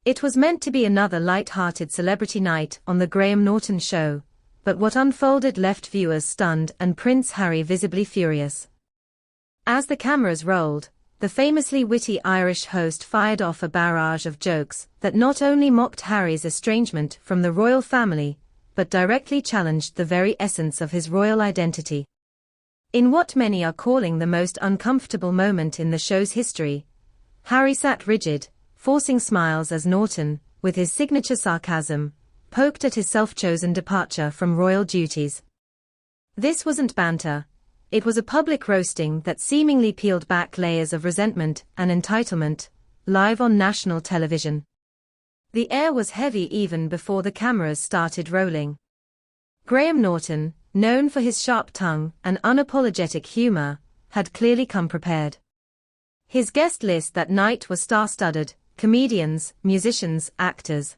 It was meant to be another light-hearted celebrity night on the Graham Norton Show, but what unfolded left viewers stunned and Prince Harry visibly furious. As the cameras rolled, the famously witty Irish host fired off a barrage of jokes that not only mocked Harry's estrangement from the royal family, but directly challenged the very essence of his royal identity. In what many are calling the most uncomfortable moment in the show's history, Harry sat rigid, forcing smiles as Norton, with his signature sarcasm, poked at his self-chosen departure from royal duties. This wasn't banter. It was a public roasting that seemingly peeled back layers of resentment and entitlement, live on national television. The air was heavy even before the cameras started rolling. Graham Norton, known for his sharp tongue and unapologetic humor, had clearly come prepared. His guest list that night was star-studded: comedians, musicians, actors.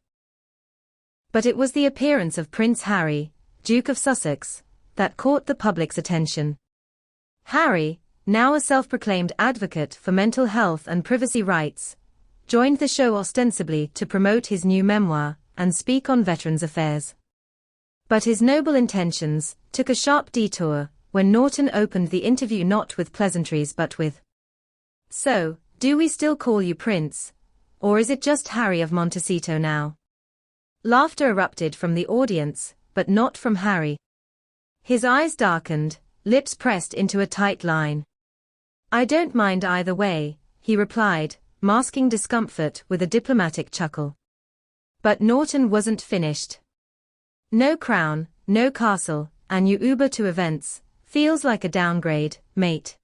But it was the appearance of Prince Harry, Duke of Sussex, that caught the public's attention. Harry, now a self-proclaimed advocate for mental health and privacy rights, joined the show ostensibly to promote his new memoir and speak on veterans' affairs. But his noble intentions took a sharp detour when Norton opened the interview not with pleasantries but with, "So, do we still call you Prince? Or is it just Harry of Montecito now?" Laughter erupted from the audience, but not from Harry. His eyes darkened, lips pressed into a tight line. "I don't mind either way," he replied, masking discomfort with a diplomatic chuckle. But Norton wasn't finished. "No crown, no castle, and you Uber to events, feels like a downgrade, mate."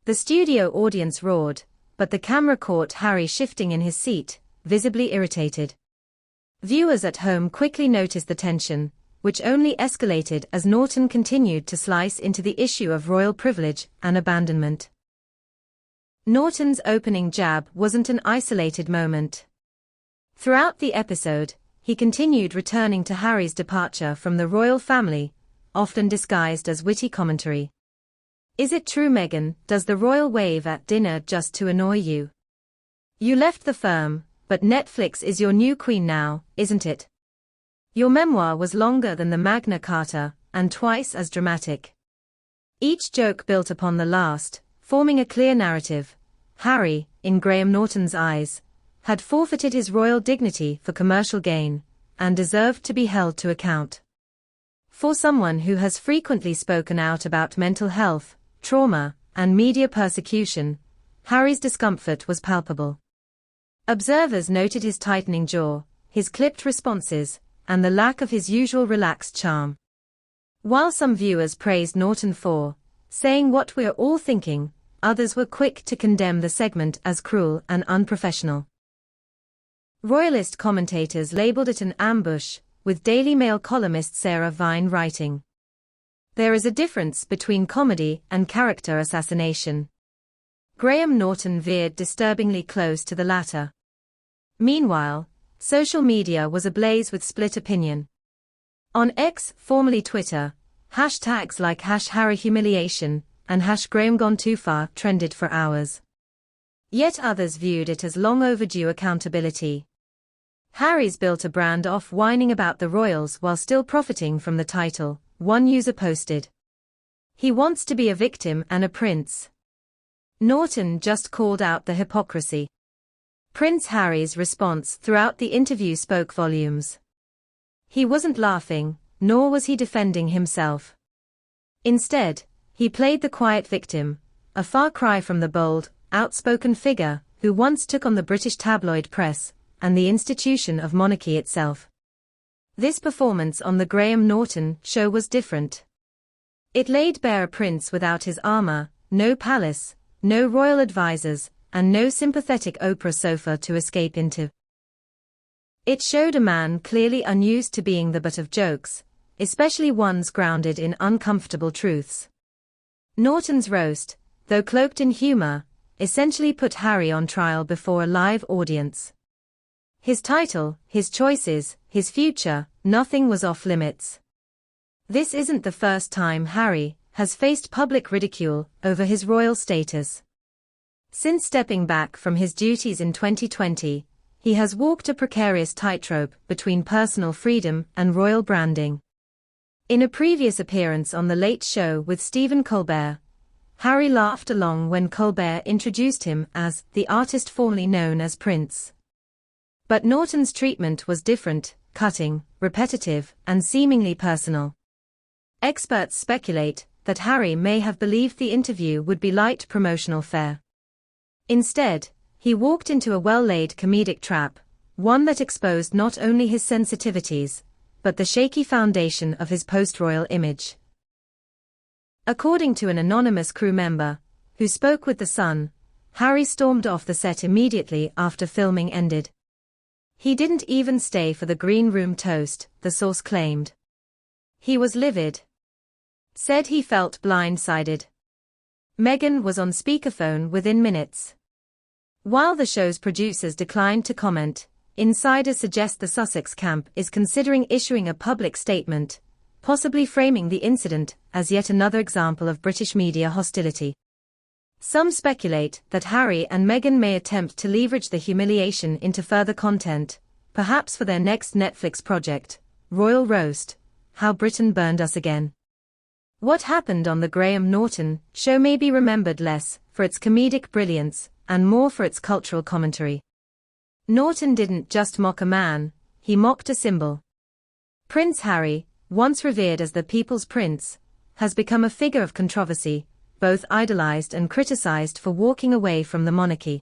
The studio audience roared, but the camera caught Harry shifting in his seat, visibly irritated. Viewers at home quickly noticed the tension, which only escalated as Norton continued to slice into the issue of royal privilege and abandonment. Norton's opening jab wasn't an isolated moment. Throughout the episode, he continued returning to Harry's departure from the royal family, often disguised as witty commentary. "Is it true, Meghan, does the royal wave at dinner just to annoy you? You left the firm, but Netflix is your new queen now, isn't it? Your memoir was longer than the Magna Carta, and twice as dramatic." Each joke built upon the last, forming a clear narrative. Harry, in Graham Norton's eyes, had forfeited his royal dignity for commercial gain, and deserved to be held to account. For someone who has frequently spoken out about mental health, trauma, and media persecution, Harry's discomfort was palpable. Observers noted his tightening jaw, his clipped responses, and the lack of his usual relaxed charm. While some viewers praised Norton for saying what we're all thinking, others were quick to condemn the segment as cruel and unprofessional. Royalist commentators labeled it an ambush, with Daily Mail columnist Sarah Vine writing, "There is a difference between comedy and character assassination." Graham Norton veered disturbingly close to the latter. Meanwhile, social media was ablaze with split opinion. On X, formerly Twitter, hashtags like #HarryHumiliation and #GrahamGoneTooFar trended for hours. Yet others viewed it as long overdue accountability. "Harry's built a brand off whining about the royals while still profiting from the title," one user posted. "He wants to be a victim and a prince." Norton just called out the hypocrisy. Prince Harry's response throughout the interview spoke volumes. He wasn't laughing, nor was he defending himself. Instead, he played the quiet victim, a far cry from the bold, outspoken figure who once took on the British tabloid press and the institution of monarchy itself. This performance on the Graham Norton Show was different. It laid bare a prince without his armor, no palace, no royal advisors, and no sympathetic Oprah sofa to escape into. It showed a man clearly unused to being the butt of jokes, especially ones grounded in uncomfortable truths. Norton's roast, though cloaked in humor, essentially put Harry on trial before a live audience. His title, his choices, his future, nothing was off limits. This isn't the first time Harry has faced public ridicule over his royal status. Since stepping back from his duties in 2020, he has walked a precarious tightrope between personal freedom and royal branding. In a previous appearance on The Late Show with Stephen Colbert, Harry laughed along when Colbert introduced him as the artist formerly known as Prince. But Norton's treatment was different, cutting, repetitive, and seemingly personal. Experts speculate that Harry may have believed the interview would be light promotional fare. Instead, he walked into a well-laid comedic trap, one that exposed not only his sensitivities, but the shaky foundation of his post-royal image. According to an anonymous crew member, who spoke with The Sun, Harry stormed off the set immediately after filming ended. He didn't even stay for the green room toast, the source claimed. He was livid. Said he felt blindsided. Meghan was on speakerphone within minutes. While the show's producers declined to comment, insiders suggest the Sussex camp is considering issuing a public statement, possibly framing the incident as yet another example of British media hostility. Some speculate that Harry and Meghan may attempt to leverage the humiliation into further content, perhaps for their next Netflix project, Royal Roast: How Britain Burned Us Again. What happened on the Graham Norton Show may be remembered less for its comedic brilliance and more for its cultural commentary. Norton didn't just mock a man, he mocked a symbol. Prince Harry, once revered as the People's Prince, has become a figure of controversy, both idolized and criticized for walking away from the monarchy.